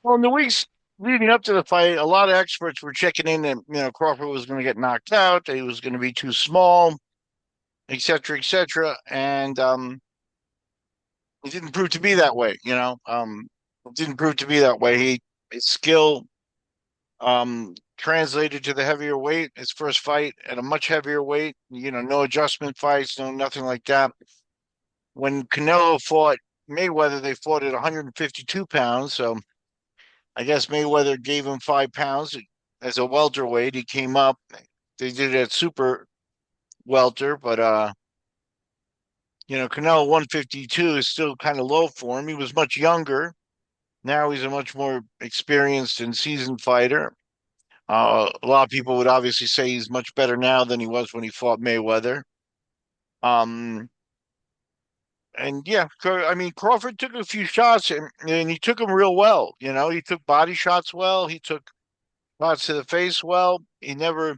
Well, in the weeks leading up to the fight, a lot of experts were checking in that Crawford was going to get knocked out, that he was going to be too small, et cetera, et cetera, and it didn't prove to be that way. It didn't prove to be that way. His skill translated to the heavier weight. His first fight at a much heavier weight. No adjustment fights, no nothing like that. When Canelo fought Mayweather, they fought at 152 pounds. So I guess Mayweather gave him 5 pounds as a welterweight. He came up. They did it at super welter, but Canelo 152 is still kind of low for him. He was much younger. Now he's a much more experienced and seasoned fighter. A lot of people would obviously say he's much better now than he was when he fought Mayweather. Um, and yeah, I mean, Crawford took a few shots and he took them real well. He took body shots well. He took shots to the face well. He never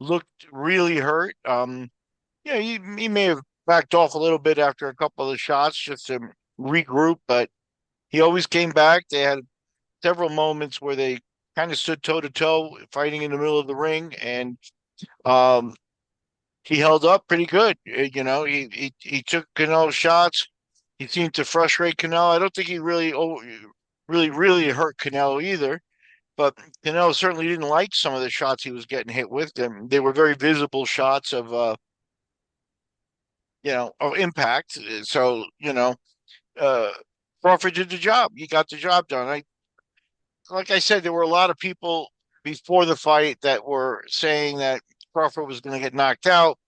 looked really hurt. Yeah, he may have backed off a little bit after a couple of shots just to regroup, but he always came back. They had several moments where they kind of stood toe to toe, fighting in the middle of the ring, and um, he held up pretty good. He took Canelo shots. He seemed to frustrate Canelo. I don't think he really hurt Canelo either. But Canelo certainly didn't like some of the shots he was getting hit with. And they were very visible shots of impact. So, uh, Crawford did the job. He got the job done. Like I said, there were a lot of people before the fight that were saying that Crawford was going to get knocked out.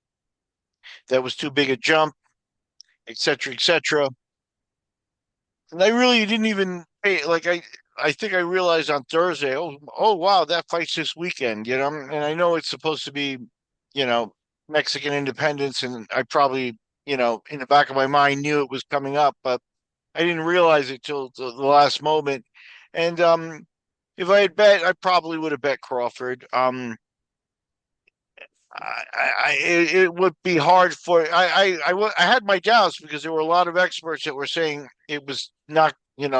That was too big a jump, et cetera, et cetera. And I really didn't even pay, like, I think I realized on Thursday, oh, wow, that fight's this weekend, and I know it's supposed to be, you know, Mexican independence, and I probably, in the back of my mind knew it was coming up, but I didn't realize it till the last moment. And if I had bet, I probably would have bet Crawford. It would be hard for I had my doubts because there were a lot of experts that were saying it was not, it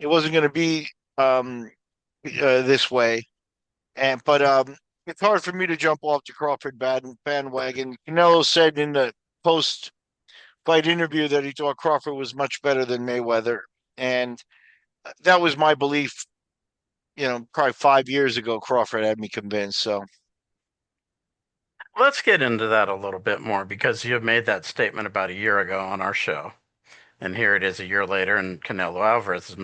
wasn't going to be um this way, but it's hard for me to jump off the Crawford bandwagon. Canelo said in the post fight interview that he thought Crawford was much better than Mayweather, and that was my belief. Probably 5 years ago, Crawford had me convinced. So Let's get into that a little bit more because you have made that statement about a year ago on our show. And here it is a year later, and Canelo Alvarez is